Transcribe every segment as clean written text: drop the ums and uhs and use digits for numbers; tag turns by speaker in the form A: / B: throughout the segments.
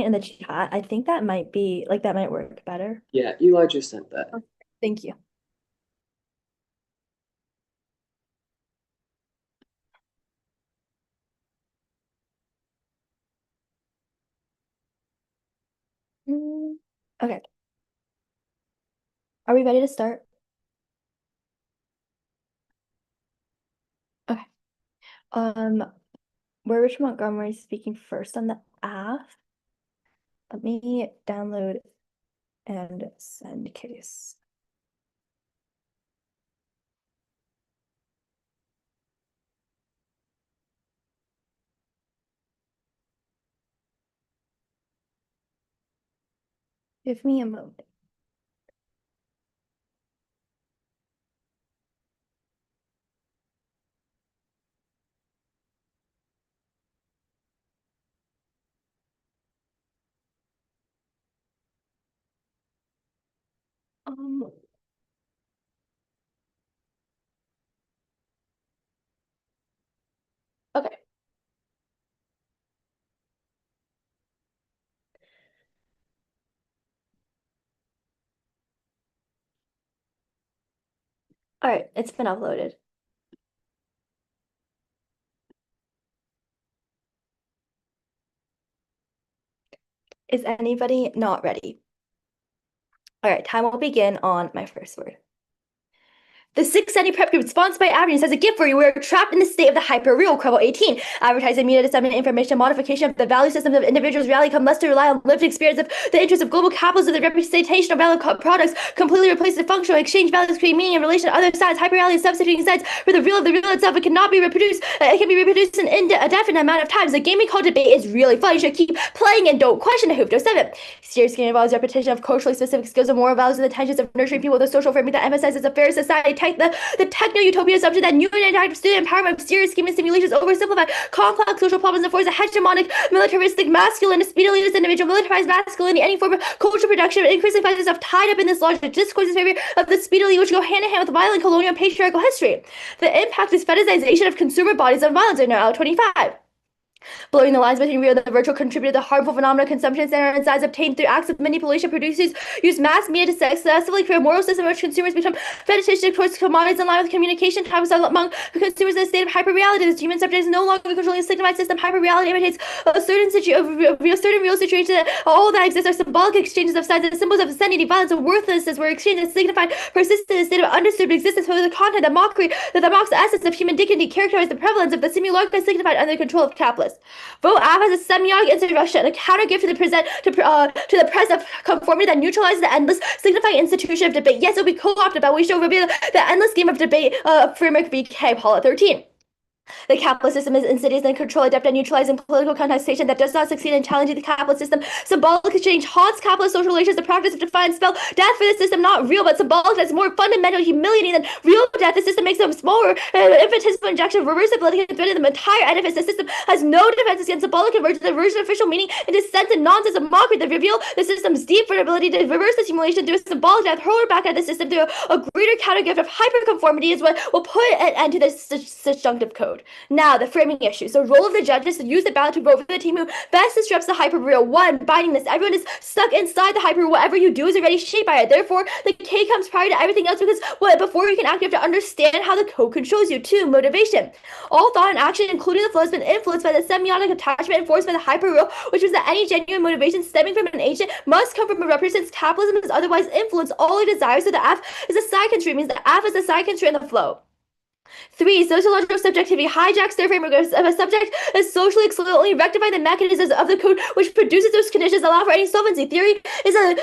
A: in the chat. I think that might be like that might work better.
B: Yeah, Eli just sent that.
A: Oh, thank you. Okay. Are we ready to start? Okay. We're Rich Montgomery speaking first on the app. Let me download and send case. Give me a moment. Um, okay. All right, it's been uploaded. Is anybody not ready? All right, time will begin on my first word. The 670 prep group sponsored by Avenues has a gift for you. We are trapped in the state of the hyper-real Credible 18. Advertising media disseminate information modification of the value systems of individuals' reality come less to rely on lived experience of the interests of global capitalism, the representation of value products completely replace the functional exchange values, create meaning in relation to other sides. Hyper-reality is substituting sides for the real itself. It cannot be reproduced. It can be reproduced in a definite amount of times. The gaming called debate is really fun. You should keep playing and don't question the Hoofdo 7. Serious game involves repetition of culturally specific skills and moral values and the tensions of nurturing people with a social framework that emphasizes a fair society. The techno-utopia assumption that new and interactive student empowerment, serious scheme and simulations oversimplify complex social problems and force a hegemonic, militaristic, masculine, speedily individual, militarized masculinity, any form of cultural production, increasing factors of tied up in this logic discourses in favor of the speedily, which go hand in hand with violent colonial and patriarchal history. The impact is fetishization of consumer bodies and violence in now 25. Blurring the lines between real and the virtual contributed to harmful phenomena consumption standard and size obtained through acts of manipulation. Producers use mass media to successfully create a moral system in which consumers become fetishistic towards commodities in line with communication types among consumers in a state of hyper-reality. This human subject is no longer controlling a signified system. Hyper-reality imitates a certain real situation that all that exists are symbolic exchanges of sides and symbols of insanity, violence, and worthlessness where exchange is signified persistent in a state of undisturbed existence for the content, the mockery, that mocks the essence of human dignity, characterized the prevalence of the simulacra signified under the control of capitalists. Vote app has a semiotic insurrection, a counter gift to the to the press of conformity that neutralizes the endless signifying institution of debate. Yes, it will be co-opted, but we shall reveal the endless game of debate framework BK Paula 13. The capitalist system is insidious and control, adept at neutralizing political contestation that does not succeed in challenging the capitalist system. Symbolic exchange haunts capitalist social relations, the practice of defiant spell death for the system, not real, but symbolic. That's more fundamentally humiliating than real death. The system makes them smaller, infinitesimal injection of reversibility and threat of the entire edifice. The system has no defense against symbolic convergence, the version of official meaning, and dissent and nonsense and mockery that reveal the system's deep vulnerability to reverse the simulation through a symbolic death, hurl back at the system through a greater counter gift of hyperconformity is what will put an end to this disjunctive code. Now, the framing issues. The role of the judge is to use the ballot to vote for the team who best disrupts the hyper-real. One, bindingness. Everyone is stuck inside the hyper. Whatever you do is already shaped by it. Therefore, the K comes prior to everything else because before you can act, you have to understand how the code controls you. Two, motivation. All thought and action, including the flow, has been influenced by the semiotic attachment enforced by the hyper-real, which was that any genuine motivation stemming from an agent must come from a representative. Since capitalism is otherwise influenced all it desires, so the F is a side constraint, means the F is a side constraint in the flow. Three, sociological subjectivity hijacks their framework of a subject is socially excellently rectify the mechanisms of the code which produces those conditions allow for any solvency. Theory is a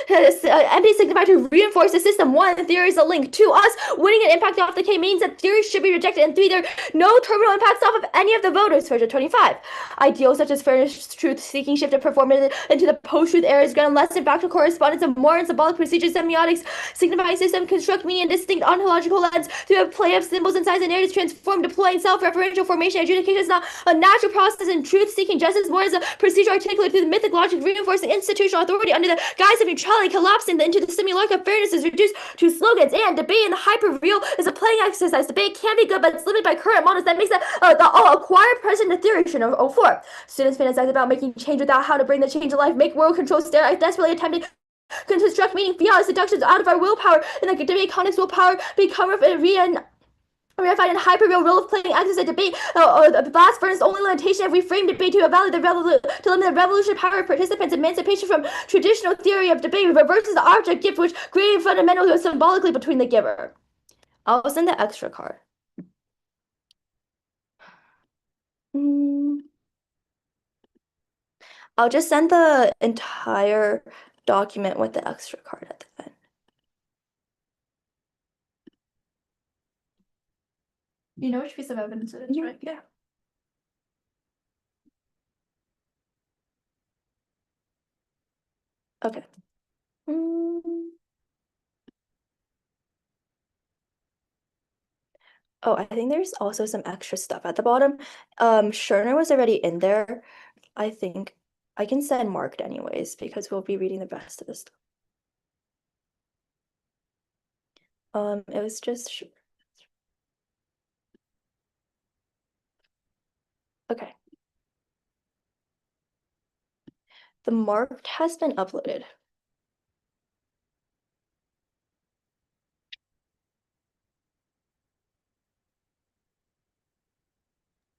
A: empty signifier to reinforce the system. One, theory is a link. Two, us winning an impact off the K means that theory should be rejected. And three, there are no terminal impacts off of any of the voters. Version 25. Ideals such as fairness, truth, seeking shift of performance into the post-truth era is ground less in factual correspondence of more and symbolic procedures. Semiotics signifying system construct meaning and distinct ontological lens through a play of symbols and signs and narratives transform, deploying self-referential formation. Adjudication is not a natural process, and truth-seeking justice more as a procedure articulated through the mythic logic, reinforcing institutional authority under the guise of neutrality, collapsing into the simulacrum of fairness is reduced to slogans. And debate in the hyper-real is a playing exercise. Debate can be good, but it's limited by current models that makes it the acquired present theory of 04. Students fantasize about making change without how to bring the change to life, make world control stare, desperately attempting construct meaning beyond seductions out of our willpower. In the debate context, willpower become reified and hyper-real role-playing exercise debate. The blast furnace only limitation if we frame debate to evaluate to limit the revolutionary power of participants. Emancipation from traditional theory of debate reverses the object gift, which created fundamental symbolically between the giver. I'll send the extra card. I'll just send the entire document with the extra card at the end.
B: You know which piece of evidence it is, right?
A: Yeah. Okay. Oh, I think there's also some extra stuff at the bottom. Scherner was already in there. I think I can send marked anyways because we'll be reading the rest of this stuff. It was just okay. The marked has been uploaded.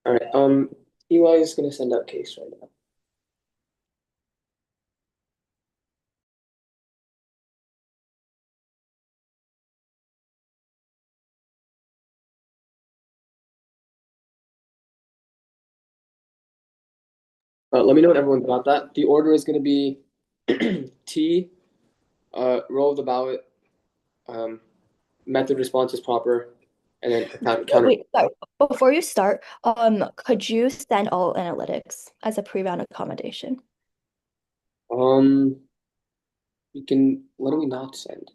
C: All right. EY is gonna send out case right now. Let me know when everyone got that. The order is gonna be T, roll of the ballot, method response is proper, and then counter.
A: Wait, sorry. Before you start, could you send all analytics as a pre-round accommodation?
C: We can. What do we not send?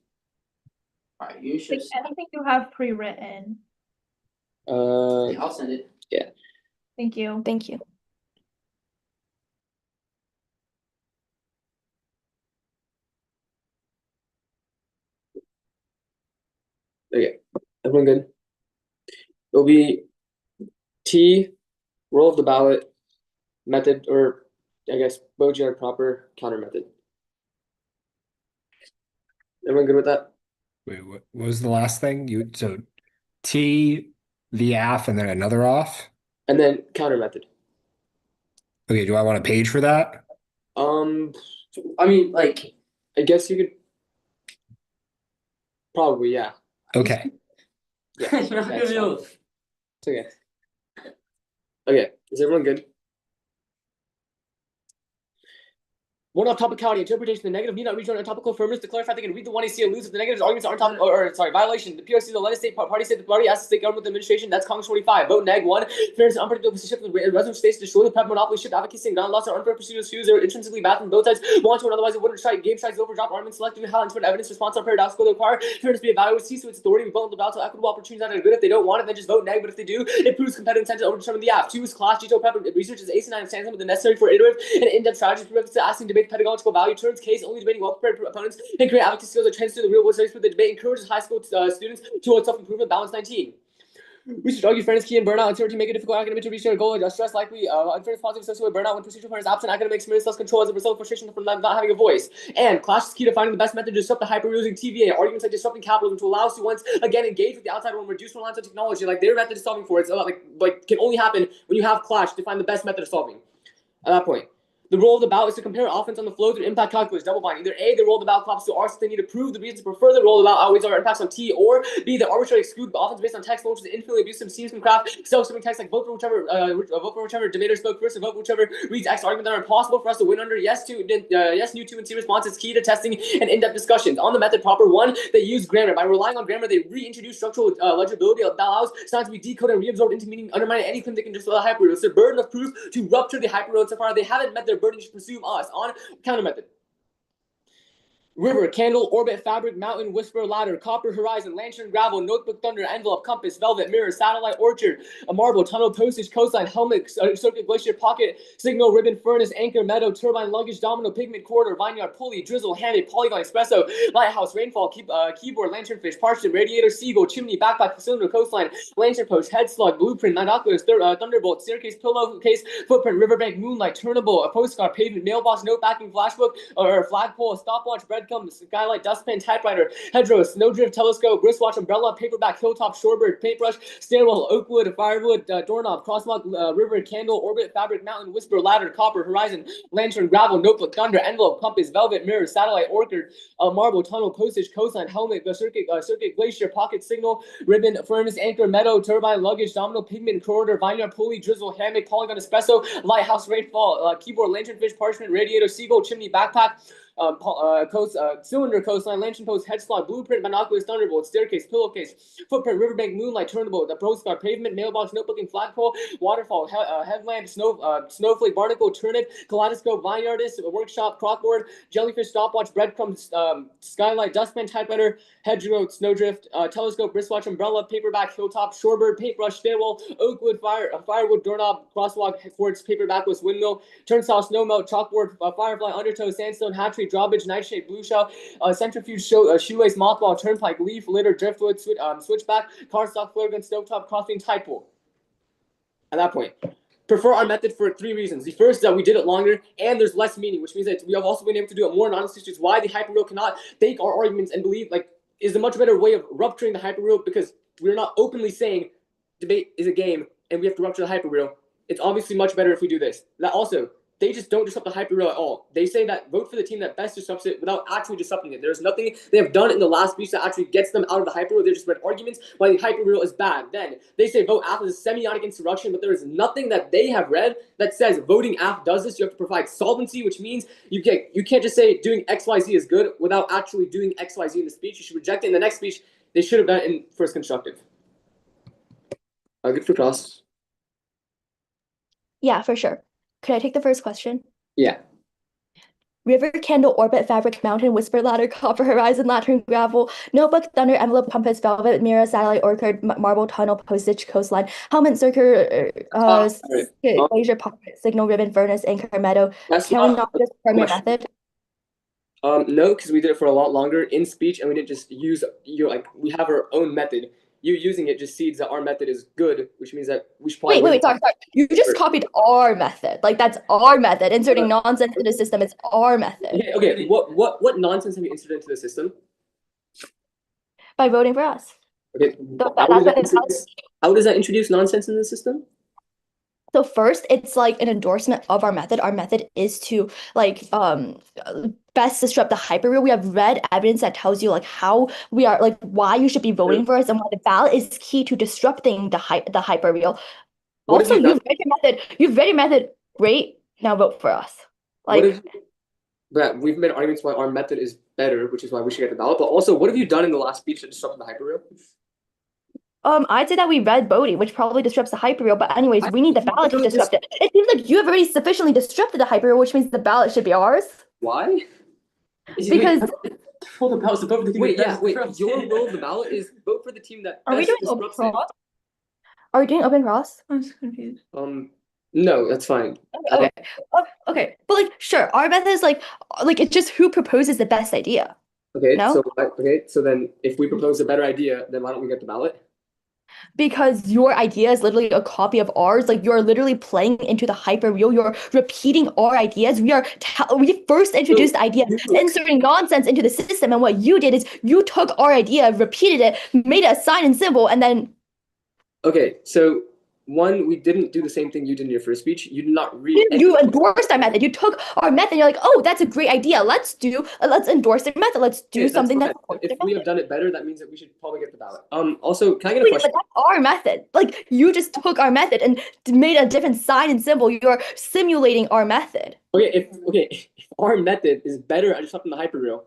D: All right, you should.
B: Anything you have pre-written.
C: I'll send it. Yeah.
B: Thank you.
A: Thank you.
C: Okay. Everyone good? It'll be T, roll of the ballot, method, or I guess Bojar proper, counter method. Everyone good with that?
E: Wait, what was the last thing? So T, the AF, and then another off?
C: And then counter method.
E: Okay, do I want a page for that?
C: I mean, like, I guess you could probably, yeah.
E: Okay.
C: Yeah,
D: You're not
C: that's
D: gonna
C: fine.
D: move.
C: It's okay. Okay, is everyone good? One off topicality, interpretation, the negative need not reach on topical firmness to clarify they can read the one AC and lose if the negatives arguments are on top violation. The PRC, the United States party state the party asks the state government administration, that's Congress 45. Vote neg 1. Fairness and unpredictable shift of resident states to destroy the prep monopoly shift advocacy and ground loss or unfair procedural issues are intrinsically bad from both sides. Want to and otherwise it wouldn't strike game strikes over drop armaments selectively how interpret evidence response are paradoxical to require fairness be evaluated, cease to its authority, vote the balance of equitable opportunities that are good. If they don't want it, then just vote neg, but if they do, it proves competitive intent to overdetermine the app. 2 is class detail prep research is ace and 9 stands with the necessary for iterative and in-depth strategies to asking debate pedagogical value. Turns case only debating well-prepared opponents and create advocacy skills that transfer to the real world studies with the debate encourages high school students towards self-improvement. Balance 19. Research argue fairness key in burnout. Uncertainty make it difficult academic to reach their goal. Stress likely unfairness positive associated with burnout when procedural fairness absent. Academic experience less control as a result of frustration from not having a voice. And clash is key to finding the best method to disrupt the hyper using TVA. Arguments like disrupting capitalism to allow us to once again engage with the outside world and reduce reliance on technology. Like their method of solving for it. So like can only happen when you have clash to find the best method of solving. At that point. The role of the ballot is to compare offense on the flow through impact calculus, double bind. Either A, the role of the ballot collapses to R, so they need to prove the reasons to prefer the role of the ballot outweighs our impacts on T, or B, the arbitrary exclude the offense based on text, which is infinitely abusive, seems from craft, self-serving text like vote for whichever debater spoke first, or vote for whichever reads X argument that are impossible for us to win under. Yes, new to and C response is key to testing and in-depth discussions. On the method proper, 1, they use grammar. By relying on grammar, they reintroduce structural legibility that allows sounds to be decoded and reabsorbed into meaning, undermining any claim they can just the hyperroad. It's their burden of proof to rupture the hyperroad so far. They haven't met their burden to pursue us on counter method. River, candle, orbit, fabric, mountain, whisper, ladder, copper, horizon, lantern, gravel, notebook, thunder, envelope, compass, velvet, mirror, satellite, orchard, a marble, tunnel, postage, coastline, helmet, circuit, glacier, pocket, signal, ribbon, furnace, anchor, meadow, turbine, luggage, domino, pigment, corridor, vineyard, pulley, drizzle, hammock, polygon, espresso, lighthouse, rainfall, keyboard, lanternfish, parchment, radiator, seagull, chimney, backpack, cylinder, coastline, lantern post, head slug, blueprint, binoculars, thunderbolt, staircase, pillowcase, footprint, riverbank, moonlight, turnable, a postcard, pavement, mailbox, note backing, flashbook, or flagpole, stopwatch, breadcrumb, skylight, dustpan, typewriter, hedgerow, snowdrift, telescope, wristwatch, umbrella, paperback, hilltop, shorebird, paintbrush, stairwell, oakwood, firewood, doorknob, crosswalk, river, candle, orbit, fabric, mountain, whisper, ladder, copper, horizon, lantern, gravel, notebook, thunder, envelope, compass, velvet, mirror, satellite, orchard, marble, tunnel, postage, coastline, helmet, circuit, glacier, pocket, signal, ribbon, furnace, anchor, meadow, turbine, luggage, domino, pigment, corridor, vineyard, pulley, drizzle, hammock, polygon, espresso, lighthouse, rainfall, keyboard, lanternfish, parchment, radiator, seagull, chimney, backpack, cylinder, coastline, lantern post, head slot, blueprint, binoculars, thunderbolt, staircase, pillowcase, footprint, riverbank, moonlight, turnable, the postcard, pavement, mailbox, notebooking, flagpole, waterfall, headlamp, snowflake, barnacle, turnip, kaleidoscope, vineyardist, workshop, crockboard, jellyfish, stopwatch, breadcrumbs, skylight, dustpan, typewriter, hedgerow, snowdrift, telescope, wristwatch, umbrella, paperback, hilltop, shorebird, paintbrush, stairwell, oakwood, firewood, doorknob, crosswalk, quartz, paperback with windmill, turnstile, snowmelt, chalkboard, firefly, undertow, sandstone, hatchery, drawbridge, nightshade, blue shell, centrifuge, shoelace, mothball, turnpike, leaf, litter, driftwood, switchback, cardstock, flare gun, stovetop, crossing, tide pool. At that point, prefer our method for 3 reasons. The first is that we did it longer and there's less meaning, which means that we have also been able to do it more anonymously, which is why the hyperreal cannot take our arguments and believe is a much better way of rupturing the hyperreal, because we're not openly saying debate is a game and we have to rupture the hyperreal. It's obviously much better if we do this. That also, they just don't disrupt the hyperreal at all. They say that vote for the team that best disrupts it without actually disrupting it. There's nothing they have done in the last speech that actually gets them out of the hyperreal. They just read arguments why the hyperreal is bad. Then they say vote after the semiotic insurrection, but there is nothing that they have read that says voting after does this. You have to provide solvency, which means you can't just say doing XYZ is good without actually doing XYZ in the speech. You should reject it in the next speech. They should have done it in first constructive. Good for Cross.
A: Yeah, for sure. Could I take the first question?
C: Yeah.
A: River, candle, orbit, fabric, mountain, whisper, ladder, copper, horizon, lantern, gravel, notebook, thunder, envelope, compass, velvet, mirror, satellite, orchard, marble, tunnel, postage, coastline, helmet, circuit, glacier, pocket, signal, ribbon, furnace, anchor, meadow. Can we not just permit method?
C: No, because we did it for a lot longer in speech, and we didn't just use we have our own method. You using it just seeds that our method is good, which means that we should probably
A: wait, sorry. You just copied our method. That's our method. Inserting nonsense into the system is our method.
C: Okay. What nonsense have you inserted into the system?
A: By voting for us.
C: Okay. How does that introduce nonsense in the system?
A: So first, it's an endorsement of our method. Our method is to best disrupt the hyperreal. We have read evidence that tells you how we are why you should be voting for us and why the ballot is key to disrupting the hyperreal. Also, you've read your method. You've read your method. Great. Now vote for us.
C: But we've made arguments why our method is better, which is why we should get the ballot. But also, what have you done in the last speech to disrupt the hyperreal?
A: I'd say that we read voting, which probably disrupts the hyperreal, but anyways, we need the ballot to disrupt it. It seems like you have already sufficiently disrupted the hyperreal, which means the ballot should be ours.
C: Why?
A: Because
C: hold the ballot to vote for the team. Wait, your role of the ballot is vote for the team that
B: Are we
C: best
B: doing open
C: disrupts it.
B: cross?
A: Are we doing open cross?
B: I'm just confused.
C: No, that's fine.
A: Okay. But sure, our method is it's just who proposes the best idea.
C: Okay,
A: no?
C: So then if we propose a better idea, then why don't we get the ballot?
A: Because your idea is literally a copy of ours. You're literally playing into the hyperreal. You're repeating our ideas. We first introduced ideas, inserting nonsense into the system, and what you did is you took our idea, repeated it, made it a sign and symbol, and then.
C: Okay, so one, we didn't do the same thing you did in your first speech. You did not read.
A: You endorsed our method. You took our method. And you're oh, that's a great idea. Let's endorse the method. Let's do something that's.
C: If we have done it better, that means that we should probably get the ballot. Also, can I get a question?
A: But that's our method. You just took our method and made a different sign and symbol. You're simulating our method.
C: Okay, if our method is better at disrupting the hyperreal,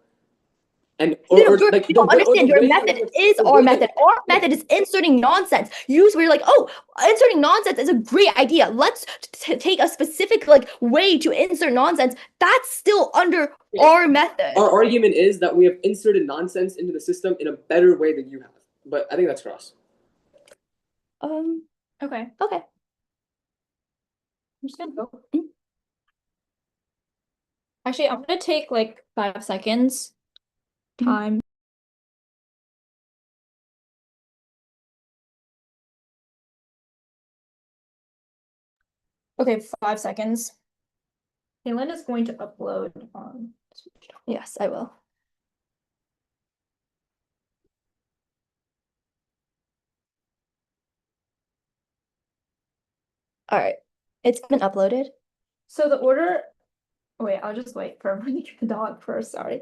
C: And
A: No, no,
C: like
A: you don't understand. Your
C: way
A: method
C: that-
A: is
C: the
A: our
C: way that-
A: method. Our method is inserting nonsense. Use where you're like, oh, inserting nonsense is a great idea. Let's take a specific like way to insert nonsense. That's still under our method.
C: Our argument is that we have inserted nonsense into the system in a better way than you have. But I think that's cross.
B: Okay.
A: Okay.
B: I'm just gonna go.
F: Actually, I'm gonna take like 5 seconds. Time. Okay, 5 seconds.
B: Kaylin is going to upload
A: Yes, I will. All right. It's been uploaded.
B: So the order. Wait, I'll just wait for everyone to get the dog first. Sorry.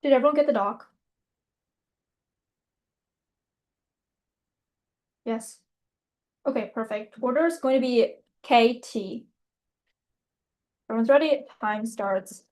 B: Did everyone get the doc? Yes. Okay, perfect. Order is going to be KT. Everyone's ready? Time starts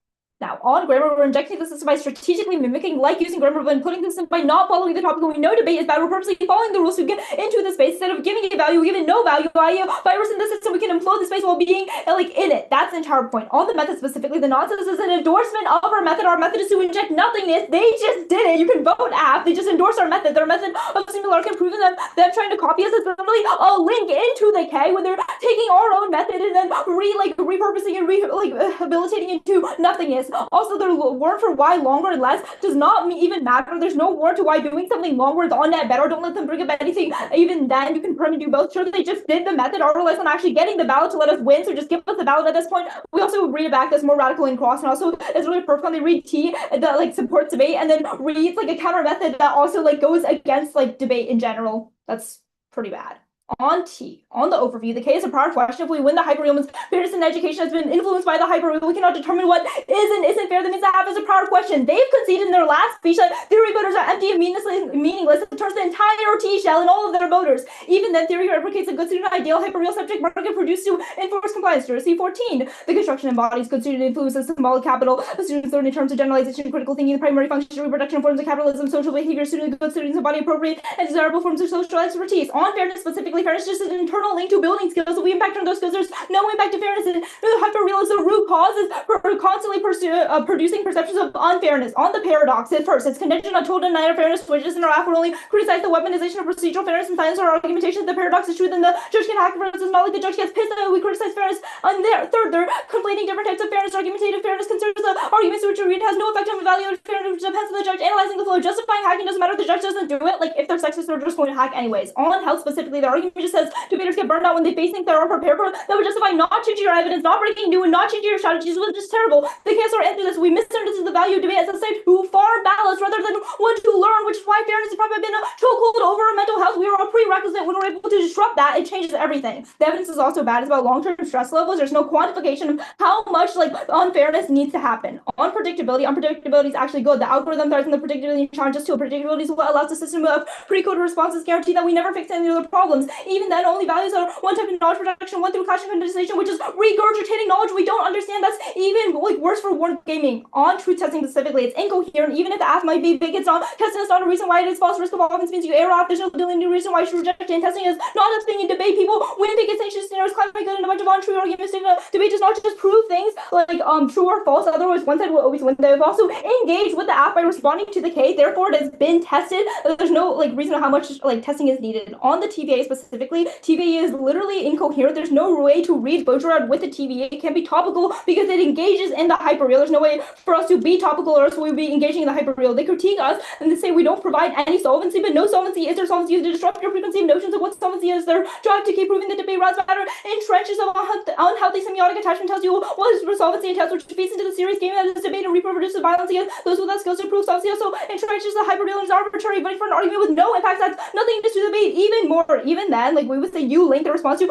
B: now. On grammar, we're injecting the system by strategically mimicking, like using grammar, but putting the system by not following the topic. When we know debate is bad, we're purposely following the rules to get into the space. Instead of giving it value, we give it no value. I.e., virus in the system, we can implode the space while being like in it. That's the entire point. On the method specifically, the nonsense is an endorsement of our method. Our method is to inject nothingness. They just did it. You can vote app. They just endorse our method. Their method of similar can prove them trying to copy us is literally a link into the K when they're taking our own method and then repurposing and rehabilitating into nothingness. Also, their warrant for why longer and less does not even matter. There's no warrant to why doing something longer is on net better. Don't let them bring up anything. Even then, you can perm and do both. Sure, they just did the method or less on actually getting the ballot to let us win. So just give us the ballot at this point. We also read it back that's more radical and cross, and also it's really perfect when they read T that like supports debate and then reads like a counter method that also like goes against like debate in general. That's pretty bad. On T, on the overview, the K is a prior question. If we win the hyperrealm's fairness in education has been influenced by the hyperreal, we cannot determine what is and isn't fair. That means that have as a prior question. They've conceded in their last speech that theory voters are empty and meaningless. It turns the entire T shell and all of their voters. Even then, theory replicates a good student ideal hyperreal subject market produced to enforce compliance. Jersey 14. The construction embodies good student influence of symbolic capital. The students learn in terms of generalization, critical thinking, the primary function, reproduction forms of capitalism, social behavior. Good students embody appropriate and desirable forms of social expertise. On fairness specifically, fairness is just an internal link to building skills. If we impact on those skills, there's no impact to fairness. And the hyperreal is the root causes for constantly producing perceptions of unfairness. On the paradox, at first, it's contingent on total denial of fairness, which is in our app will only criticize the weaponization of procedural fairness and silence our argumentation that the paradox is true, then the judge can hack fairness. It's not like the judge gets pissed that we criticize fairness. On there, third, they're conflating different types of fairness. Argumentative fairness concerns the arguments which you read has no effect on evaluating fairness, which depends on the judge analyzing the flow. Justifying hacking doesn't matter if the judge doesn't do it. Like if they're sexist, they're just going to hack anyways. On health specifically, the argument just says debaters get burned out when they face things that are unprepared for. That would justify not changing your evidence, not breaking new, and not changing your strategies, which is terrible. They can't start into this. We misunderstood the value of debate as a site to farm balance rather than one to learn, which is why fairness has probably been a chokehold over mental health. We are a prerequisite. When we're able to disrupt that, it changes everything. The evidence is also bad. It's about long-term stress levels. There's no quantification of how much like unfairness needs to happen. On predictability, unpredictability is actually good. The algorithm thrives on the predictability challenges too. Predictability is what allows the system of pre-coded responses guarantee that we never fix any other problems. Even then, only values are one type of knowledge production, one through clashing condensation, which is regurgitating knowledge we don't understand. That's even like worse for warn gaming. On truth testing specifically, it's incoherent. Even if the app might be big, it's not testing is not a reason why it is false. Risk of offense means you error off. There's no delineating reason why you should reject it. And testing is not just being in debate. People win big sanctions, scenarios, claim good and a bunch of untrue arguments. Debate does not just prove things like true or false. Otherwise, one side will always win. They've also engaged with the app by responding to the K. Therefore, it has been tested. There's no like reason how much like testing is needed. On the TVA specifically, TVA is literally incoherent. There's no way to read Bojarad with the TVA. It can't be topical because it engages in the hyperreal. There's no way for us to be topical or else we'll be engaging in the hyperreal. They critique us and they say we don't provide any solvency, but no solvency is their solvency is to disrupt your preconceived notions of what solvency is. Their drive to keep proving the debate routes matter in trenches of unhealthy semiotic attachment tells you what is solvency entails, which feeds into the serious game that is debate and reproduces violence against those without skills to prove solvency. Also entrenches the hyperreal and is arbitrary, but for an argument with no impact that's nothing to debate even more. Even and then, like we would say, you link the response to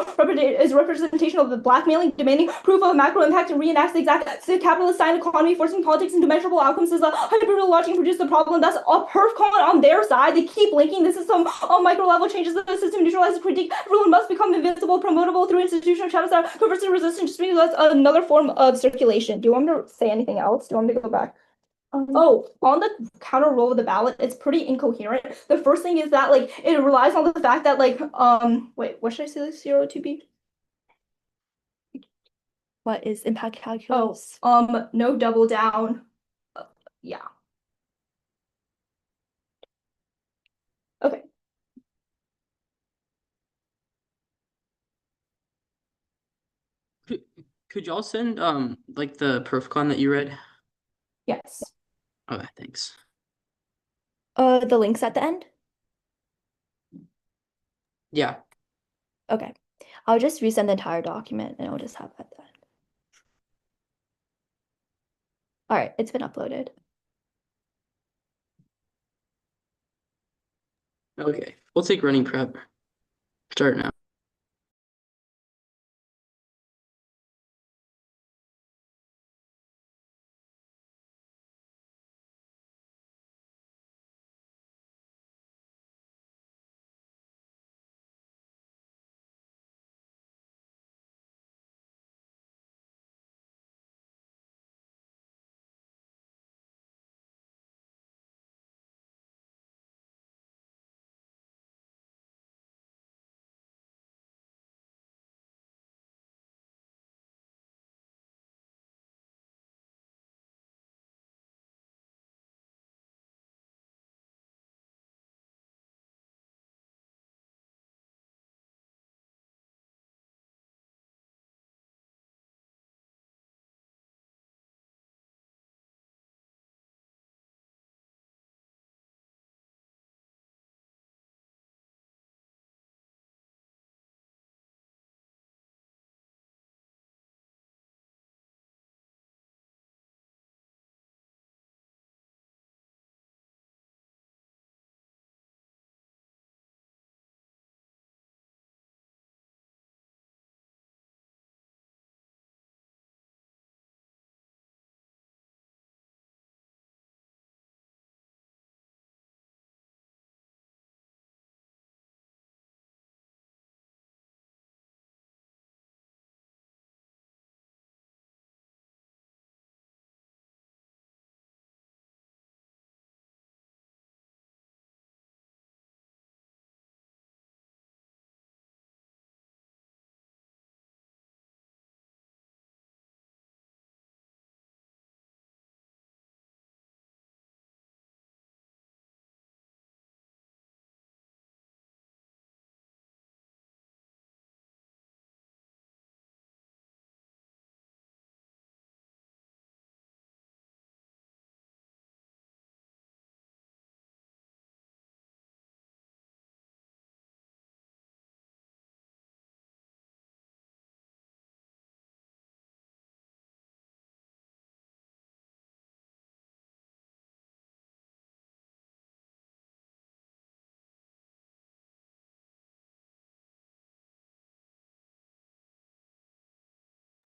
B: is representation of the blackmailing, demanding proof of macro impact, and reenacts the exact capitalist style economy, forcing politics into measurable outcomes is a hyperbole logic produce the problem. That's a perf comment on their side. They keep linking the system on micro level changes the system, neutralizes critique. Everyone must become invincible, promotable through institutional shadows that converts to resistance. Just because that's another form of circulation. Do you want me to say anything else? Do you want me to go back? Oh, on the counter roll of the ballot, it's pretty incoherent. The first thing is that like it relies on the fact that like wait, what should I say this 0 to be?
A: What is impact calculus?
B: No double down. Yeah. Okay.
D: Could y'all send like the perfcon that you read?
B: Yes.
D: Okay, thanks.
A: The links at the end?
D: Yeah.
A: Okay. I'll just resend the entire document and I'll just have that then. All right, it's been uploaded.
D: Okay. We'll take running prep. Start now.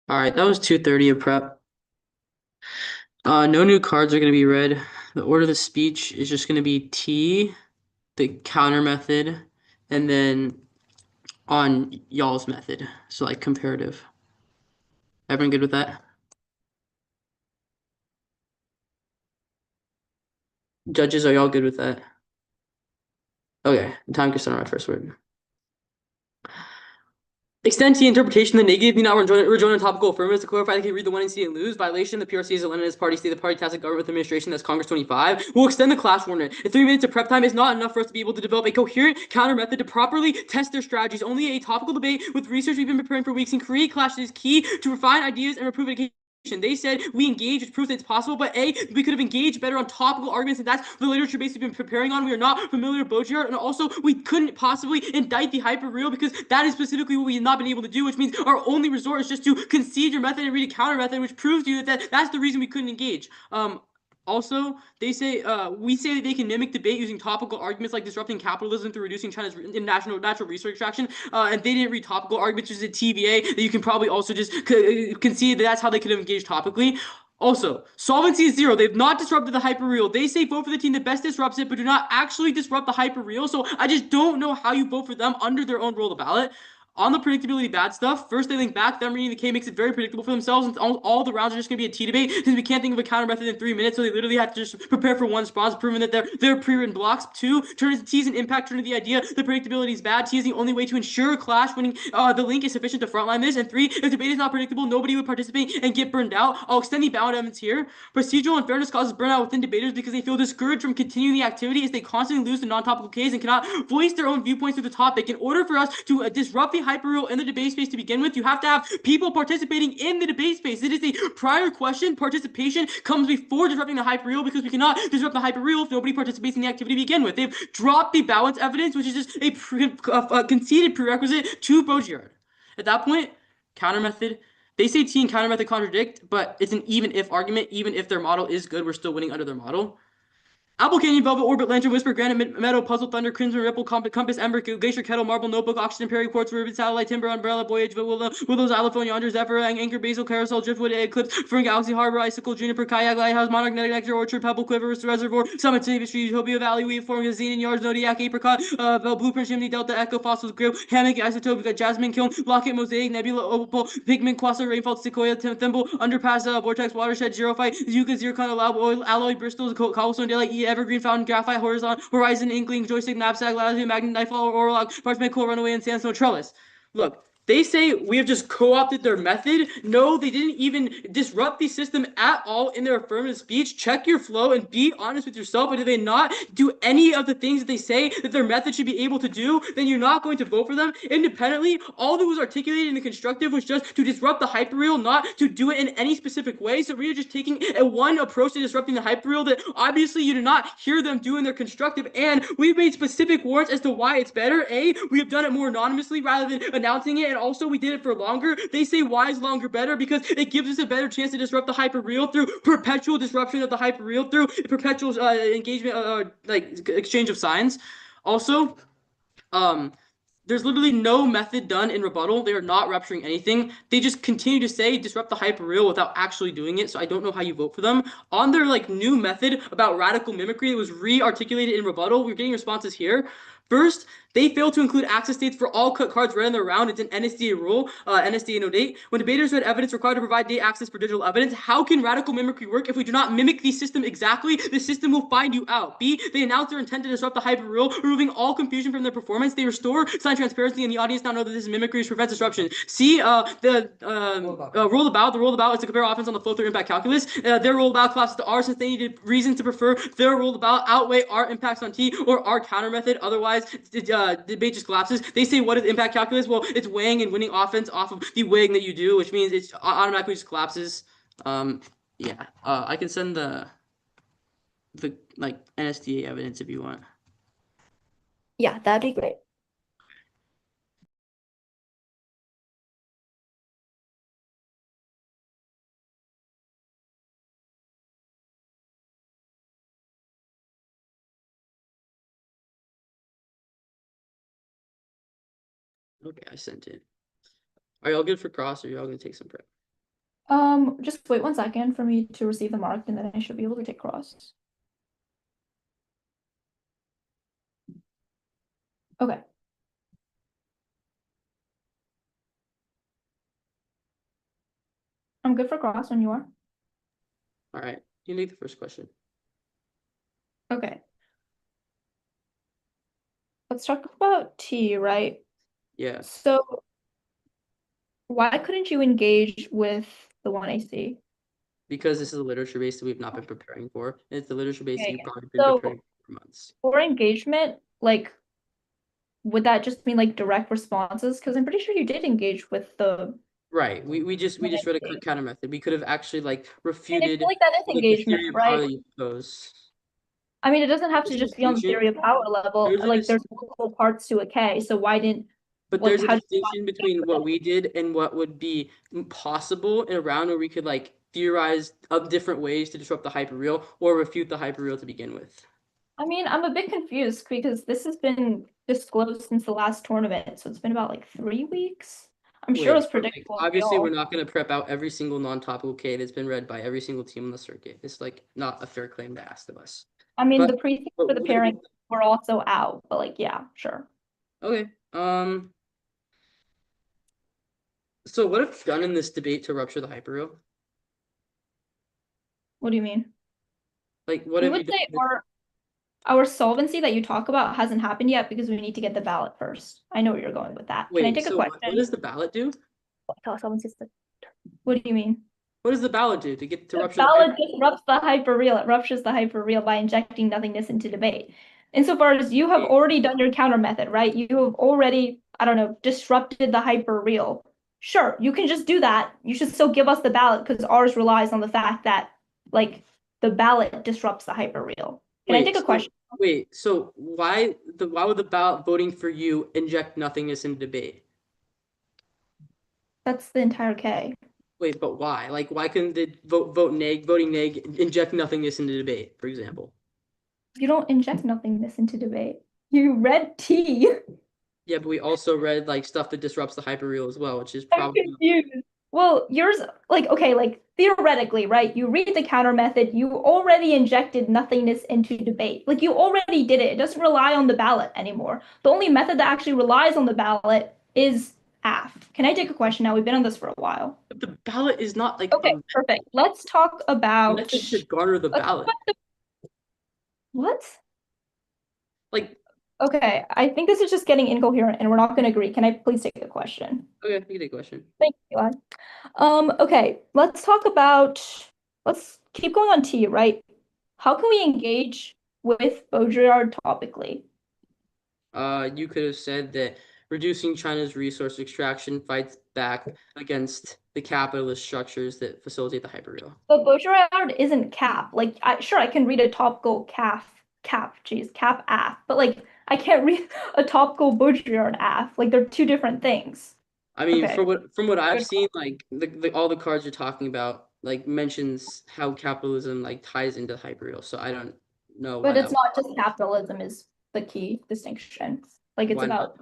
D: All right, that was 2:30 of prep. No new cards are going to be read. The order of the speech is just going to be T, the counter method, and then on y'all's method. So like comparative. Everyone good with that? Judges, are y'all good with that? Okay, time can start on my first word. Extend T interpretation the negative, not rejoin a topical affirmative to clarify they can read the one and see and lose. Violation, the PRC is a Leninist party state, the party tasked with government with administration, that's Congress 25. We'll extend the class warning. If 3 minutes of prep time is not enough for us to be able to develop a coherent counter method to properly test their strategies, only a topical debate with research we've been preparing for weeks and create clashes is key to refine ideas and improve education. They said we engage, which proves that it's possible, but A, we could have engaged better on topical arguments, and that's the literature base we've been preparing on. We are not familiar with Baudrillard, and also we couldn't possibly indict the hyper-real because that is specifically what we have not been able to do, which means our only resort is just to concede your method and read a counter method, which proves to you that that's the reason we couldn't engage. Also, they say we say that they can mimic debate using topical arguments like disrupting capitalism through reducing China's natural resource extraction. And they didn't read topical arguments, which is a TVA that you can probably also just concede that that's how they could have engaged topically. Also, solvency is 0. They've not disrupted the hyperreal. They say vote for the team that best disrupts it, but do not actually disrupt the hyperreal. So I just don't know how you vote for them under their own roll of ballot. On the predictability bad stuff, first they link back, them reading the K makes it very predictable for themselves, and all the rounds are just going to be a T debate, since we can't think of a counter method in 3 minutes, so they literally have to just prepare for one response, proving that they're pre-written blocks. 2, turn into T's and impact, turn to the idea that predictability is bad. T is the only way to ensure clash winning. The link is sufficient to frontline this. And 3, if debate is not predictable, nobody would participate and get burned out. I'll extend the bound evidence here. Procedural unfairness causes burnout within debaters because they feel discouraged from continuing the activity as they constantly lose to non-topical Ks and cannot voice their own viewpoints to the topic. In order for us to disrupt the hyperreal in the debate space to begin with, you have to have people participating in the debate space. It is a prior question. Participation comes before disrupting the hyperreal because we cannot disrupt the hyperreal if nobody participates in the activity to begin with. They've dropped the balance evidence, which is just a conceded prerequisite to Baudrillard. At that point, counter method. They say T and counter method contradict, but it's an even if argument. Even if their model is good, we're still winning under their model. Apple Canyon, Velvet, Orbit, Lantern, Whisper, Granite, Meadow, Puzzle, Thunder, Crimson, Ripple, Compass, Ember, Glacier, Kettle, Marble, Notebook, Oxygen, Perry, Quartz, Ribbon, Satellite, Timber, Umbrella, Voyage, Willow, Xylophone, Yonder, Zephyr, Anchor, Basil, Carousel, Driftwood, Eclipse, Fern, Galaxy, Harbor, Icicle, Juniper, Kayak, Lighthouse, Monarch, Nectar, Orchard, Pebble, Quiver, Reservoir, Summit, City, Street, Utopia Valley, Weave, Form, Xenon, Yards, Zodiac, Apricot, Blueprint, Chimney, Delta, Echo, Fossils, Grail, Hammock, Isotope, Jasmine, Kiln, Locket, Mosaic, Nebula, Opal, Pigment, Quasar, Rainfall, Sequoia, Thimble, Underpass, Vortex, Watershed, Zero Fight, Zuka, Zircon, Alloy, Bristol, Cobblestone, Daylight, Evergreen, Fountain, Graphite, Horizon, Inkling, Joystick, Knapsack, Latitude, Magnet, Nightfall, Orlog, Parchment, Core, Runaway, and Sandstone Trellis. Look, they say we have just co-opted their method. No, they didn't even disrupt the system at all in their affirmative speech. Check your flow and be honest with yourself. But if they not do any of the things that they say that their method should be able to do, then you're not going to vote for them independently. All that was articulated in the constructive was just to disrupt the hyperreal, not to do it in any specific way. So we're just taking one approach to disrupting the hyperreal that obviously you did not hear them do in their constructive. And we've made specific warrants as to why it's better. A, we have done it more anonymously rather than announcing it. And also we did it for longer. They say why is longer better? Because it gives us a better chance to disrupt the hyperreal through perpetual disruption of the hyperreal, through perpetual engagement, like exchange of signs. Also, there's literally no method done in rebuttal. They are not rupturing anything. They just continue to say disrupt the hyperreal without actually doing it. So I don't know how you vote for them. On their new method about radical mimicry that was re-articulated in rebuttal, we're getting responses here. First, they failed to include access dates for all cut cards read in their round. It's an NSDA rule, NSDA no date. When debaters read evidence required to provide date access for digital evidence, how can radical mimicry work if we do not mimic the system exactly? The system will find you out. B, they announced their intent to disrupt the hyperreal, removing all confusion from their performance. They restore sign transparency, and the audience now know that this is mimicry, which prevents disruption. C, the roll about is to compare offense on the flow through impact calculus. Their roll about collapses to R since they needed reasons to prefer their roll about outweigh R impacts on T or R counter method. Otherwise, the debate just collapses. They say, what is impact calculus? Well, it's weighing and winning offense off of the weighing that you do, which means it automatically just collapses. I can send the NSDA evidence if you want.
A: Yeah, that'd be great.
D: Okay, I sent it. Are y'all good for cross, or are y'all gonna take some prep?
B: Just wait 1 second for me to receive the mark, and then I should be able to take cross. Okay. I'm good for cross when you are.
D: All right, you take the first question.
B: Okay. Let's talk about T, right?
D: Yeah,
B: So why couldn't you engage with the 1AC?
D: because this is a literature base that we've not been preparing for. It's the literature base that
B: Okay,
D: you've probably been
B: so
D: preparing for months.
B: for engagement, would that just mean direct responses? Because I'm pretty sure you did engage with the.
D: Right. We just read a counter method. We could have actually
B: And I
D: refuted
B: feel like that is
D: the
B: engagement,
D: theory of power
B: right?
D: that you propose.
B: I mean, it doesn't have to
D: There's a
B: just be on the theory of
D: distinction.
B: power level. There's multiple parts to a K. So why didn't?
D: But there's a distinction between what we did and what would be possible in a round where we could theorize of different ways to disrupt the hyperreal or refute the hyperreal to begin with?
B: I mean, I'm a bit confused because this has been disclosed since the last tournament, so it's been about like 3 weeks. I'm sure it was
D: Wait,
B: predictable. to
D: obviously,
B: y'all.
D: we're not going to prep out every single non-topical K that's been read by every single team on the circuit. It's like not a fair claim to ask of us.
B: I mean,
D: but-
B: the preseason
D: but
B: for the
D: would it be-
B: pairing were also out, but like, yeah, sure.
D: Okay. So what if done in this debate to rupture the hyperreal?
B: What do you mean?
D: Like, what
B: We
D: have you
B: would
D: done?
B: say our solvency that you talk about hasn't happened yet because we need to get the ballot first. I know where you're going with that. Can I
D: Wait,
B: take a
D: so
B: question?
D: what does the ballot do?
B: What do you mean?
D: What does the ballot do to get to
B: The
D: rupture the
B: ballot disrupts the hyperreal. It ruptures the hyperreal by injecting nothingness into debate. Insofar as you have already done your counter method, right? You have already, I don't know, disrupted the hyperreal. Sure, you can just do that. You should still give us the ballot because ours relies on the fact that, like, the ballot disrupts the hyperreal. Can I take a question?
D: Wait, so why would the ballot voting for you inject nothingness in debate?
B: That's the entire K.
D: Wait, but why? Like, why couldn't the voting neg inject nothingness into debate, for example?
B: You don't inject nothingness into debate. You read T.
D: Yeah, but we also read like stuff that disrupts the hyperreal as well, which is
B: I'm
D: probably
B: confused. Well, yours, like, okay, like theoretically, right? You read the counter method, you already injected nothingness into debate. Like, you already did it. It doesn't rely on the ballot anymore. The only method that actually relies on the ballot is AF. Can I take a question now? We've been on this for a while.
D: but the ballot is not like
B: Okay, perfect. Let's talk
D: a
B: about
D: method to garner the
B: let's talk
D: ballot.
B: about what?
D: Like,
B: Okay, I think this is just getting incoherent and we're not going to agree. Can I please take a question?
D: okay, you can take a question.
B: Thank you, Eli. Okay, let's let's keep going on T, right? How can we engage with Baudrillard topically?
D: You could have said that reducing China's resource extraction fights back against the capitalist structures that facilitate the hyperreal.
B: But Baudrillard isn't cap. Like, sure, I can read a topical cap AF, but like, I can't read a topical Baudrillard AF. Like, they're two different things.
D: I mean,
B: Okay.
D: from what I've
B: Good
D: seen, like all the cards you're talking about, like mentions how capitalism like ties into hyperreal. So I don't know why
B: But it's
D: that
B: not just capitalism is the key distinction. Like, it's
D: why not?
B: about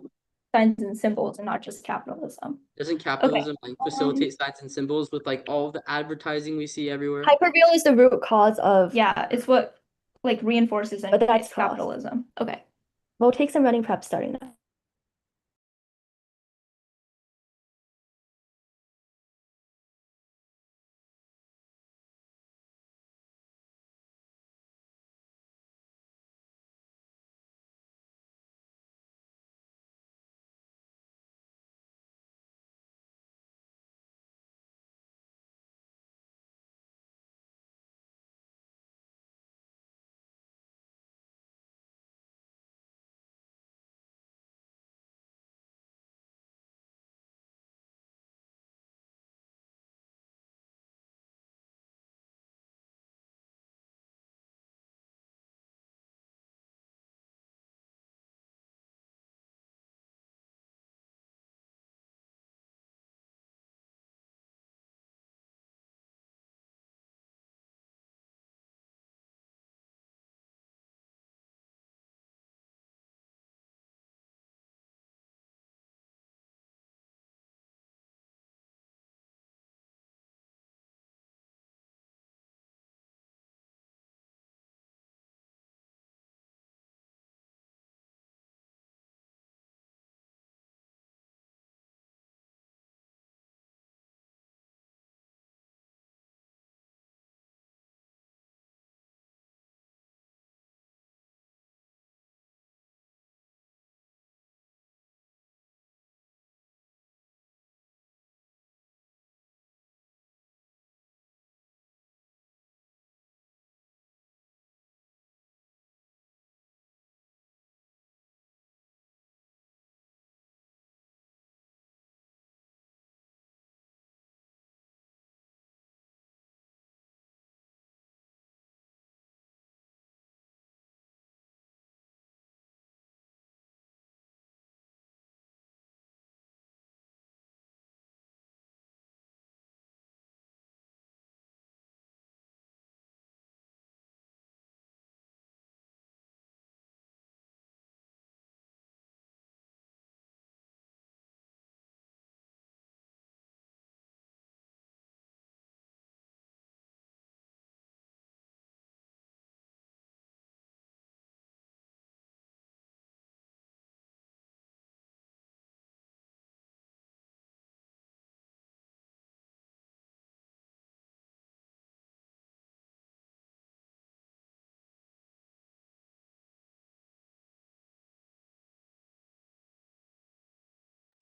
B: signs and symbols and not just capitalism.
D: Doesn't capitalism like facilitate signs and symbols with like all the advertising we see everywhere?
A: Hyperreal is the root cause of.
B: Yeah, it's what like reinforces and
A: But that's
B: creates
A: cost.
B: capitalism. Okay.
A: We'll take some running prep starting now.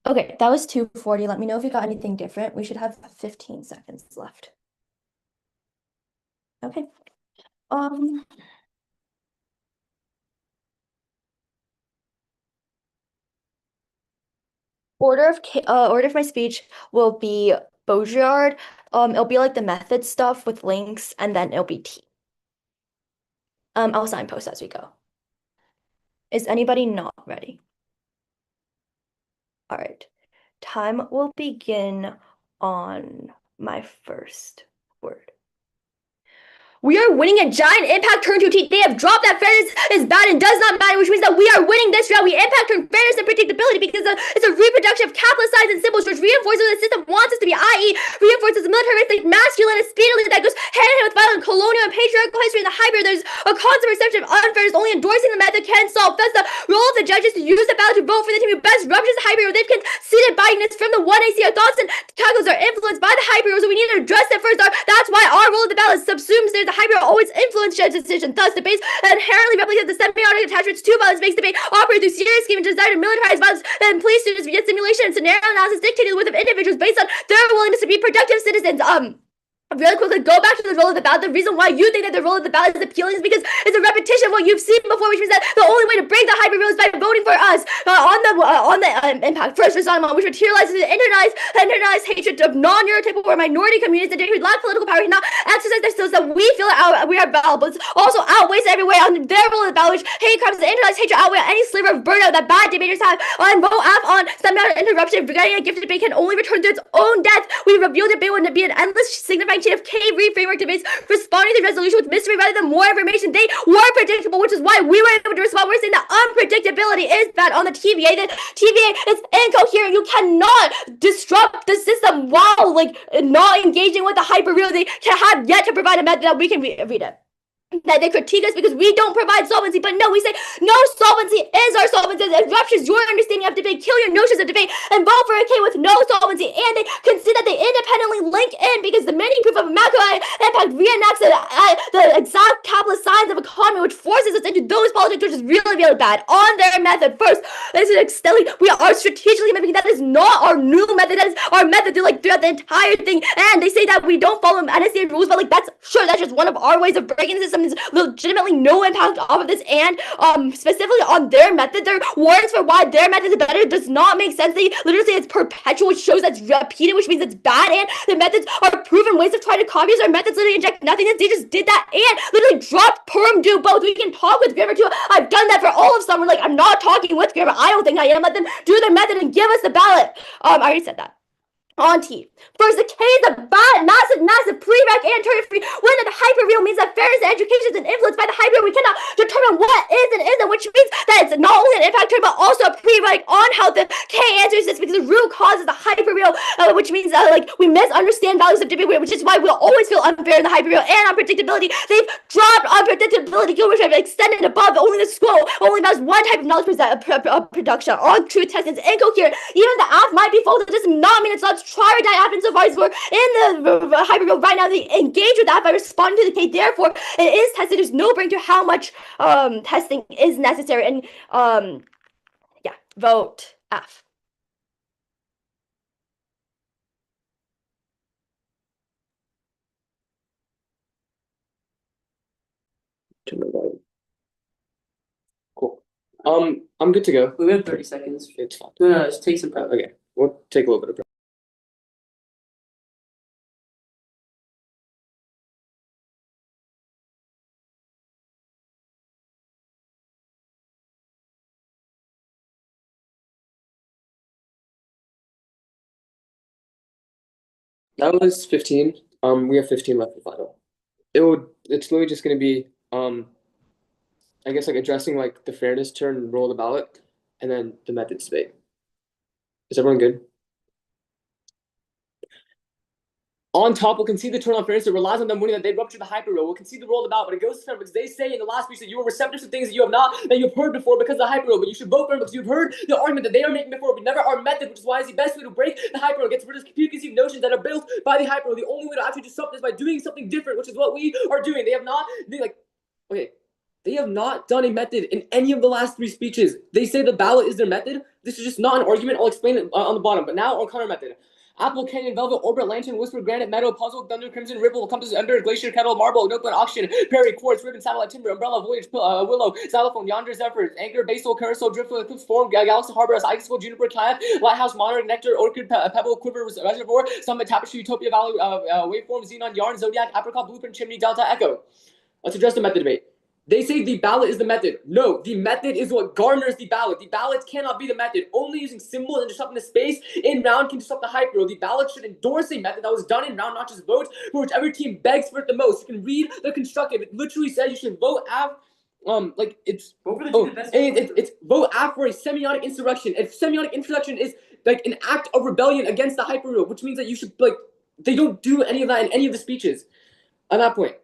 A: Okay, that was 2:40. Let me know if you got anything different. We should have 15 seconds left. Okay. Order of my speech will be Baudrillard. It'll be like the method stuff with links, and then it'll be T. I'll signpost as we go. Is anybody not ready? All right. Time will begin on my first word. We are winning a giant impact turn to T. They have dropped that fairness is bad and does not matter, which means that we are winning this round. We impact turn fairness and predictability because it's a reproduction of capitalist signs and symbols, which reinforces what the system wants us to be, i.e., reinforces militaristic, masculine, and speedily that goes hand in hand with violent colonial and patriarchal history in the hybrid. There's a constant perception of unfairness. Only endorsing the method can solve. Thus, the role of the judges to use the ballot to vote for the team who best ruptures the hybrid. They've conceded biasness from the 1AC. Our thoughts and tackles are influenced by the hybrid, so we need to address it first. That's why our role of the ballot subsumes the hybrid always influence judge decision. Thus, debates inherently replicate the semiotic attachments to violence, makes debate operate through serious scheme and desire to militarize violence, and police students via simulation and scenario analysis dictated with of individuals based on their willingness to be productive citizens. Really quickly, go back to the role of the ballot. The reason why you think that the role of the ballot is appealing is because it's a repetition of what you've seen before, which means that the only way to break the hybrid rule is by voting for us on the impact. First, responding, which materializes the internalized hatred of non-neurotypical or minority communities that who lack political power cannot exercise their skills that we feel we are valuable. It's also outweighs everywhere on their role of the ballot, which hate crimes and internalized hatred outweigh any sliver of burnout that bad debaters have. On vote F on semiotic interruption, forgetting a gifted debate can only return to its own death. We revealed debate would be an endless signifying chain of K-free framework debates, responding to the resolution with mystery rather than more information. They were predictable, which is why we were able to respond. We're saying that unpredictability is bad on the TVA. The TVA is incoherent. You cannot disrupt the system while not engaging with the hyper-real. They have yet to provide a method that we can read it. That they critique us because we don't provide solvency, but no, we say no, solvency is our solvency. It ruptures your understanding of debate, kill your notions of debate, and vote for a K with no solvency. And they consider that they independently link in because the many proof of macro impact reenacts the exact capitalist signs of economy, which forces us into those politics, which is really, really bad. On their method, first, this is extending. We are strategically mimicking. That is not our new method. That is our method throughout the entire thing. And they say that we don't follow NSA rules, but that's just one of our ways of breaking the system. There's legitimately no impact off of this, and specifically on their method, their warrants for why their method is better does not make sense. They literally say it's perpetual, which shows that's repeated, which means it's bad, and the methods are proven ways of trying to copy us. Our methods literally inject nothingness. They just did that and literally dropped perm do both. We can talk with grammar too. I've done that for all of summer. I'm not talking with grammar. I don't think I am. Let them do their method and give us the ballot. I already said that. On T. First, the K is a bad, massive prereq and turn free. When the hyperreal means that fairness and education is influenced by the hyperreal, we cannot determine what is and isn't, which means that it's not only an impact turn, but also a prereq on how the K answers this, because the root cause is the hyperreal, which means we misunderstand values of debate, which is why we'll always feel unfair in the hyperreal and unpredictability. They've dropped unpredictability, which have extended above only the school, only allows one type of knowledge production. On truth testing is incoherent. Even the app might be false. It does not mean it's not try or die happens so far as we're in the hyperreal right now. They engage with that by responding to the K. Therefore, it is tested. There's no bring to how much testing is necessary. And vote F.
C: Cool. I'm good to go.
D: We have 30 seconds.
C: It's fine.
D: No, just take some prep.
C: Okay, we'll take a little bit of break. That was 15. We have 15 left for final. It's literally just gonna be I guess addressing the fairness turn and roll of the ballot, and then the methods debate. Is everyone good? On top, we'll concede the turn on fairness. It relies on them winning that they rupture the hyperreal. We'll concede the role of the ballot, but it goes to them because they say in the last speech that you are receptive to things that you have not, that you've heard before because of the hyperreal. But you should vote for them because you've heard the argument that they are making before, but never our method, which is why is the best way to break the hyperreal. Gets rid of preconceived notions that are built by the hyperreal. The only way to actually disrupt this is by doing something different, which is what we are doing. They have not. They have not done a method in any of the last 3 speeches. They say the ballot is their method. this is just not an argument. I'll explain it on the bottom. But now our counter method. Apple, Canyon, Velvet, Orbit, Lantern, Whisper, Granite, Meadow, Puzzle, Thunder, Crimson, Ripple, Compass, Ender, Glacier, Kettle, Marble, Notebook, Auction, Prairie, Quartz, Ribbon, Satellite, Timber, Umbrella, Voyage, Willow, Xylophone, Yonder, Zephyr, Anchor, Basil, Carousel, Driftwood, Eclipse, Form, Galaxy, Harbor, Icicle, Juniper, Kayak, Lighthouse, Monarch, Nectar, Orchid, Pebble, Quiver, Reservoir, Summit, Tapestry, Utopia, Valley, Waveform, Xenon, Yarn, Zodiac, Apricot, Blueprint, Chimney, Delta, Echo. Let's address the method debate. They say the ballot is the method. No, the method is what garners the ballot. The ballot cannot be the method. Only using symbols and disrupting the space in round can disrupt the hyperreal. The ballot should endorse a method that was done in round, not just vote for whichever team begs for it the most. You can read the constructive. It literally says you should vote after. It's vote for it's vote after a semiotic insurrection. If semiotic insurrection is like an act of rebellion against the hyperreal, which means that you should they don't do any of that in any of the speeches. At that point.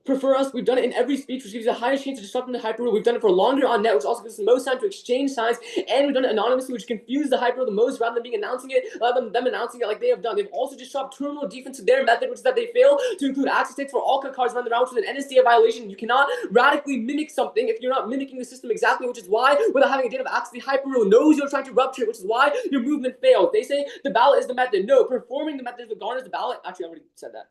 C: Prefer us. We've done it in every speech, which gives you the highest chance of disrupting the hyperreal. We've done it for longer on net, which also gives us the most time to exchange signs, and we've done it anonymously, which confuses the hyperreal the most rather than announcing it announcing it like they have done. They've also disrupted terminal defense to their method, which is that they fail to include access states for all cards around the round, which is an NSDA violation. You cannot radically mimic something if you're not mimicking the system exactly, which is why, without having a date of access, the hyperreal knows you're trying to rupture it, which is why your movement fails. They say the ballot is the method. No, performing the method is what garners the ballot. Actually, I already said that.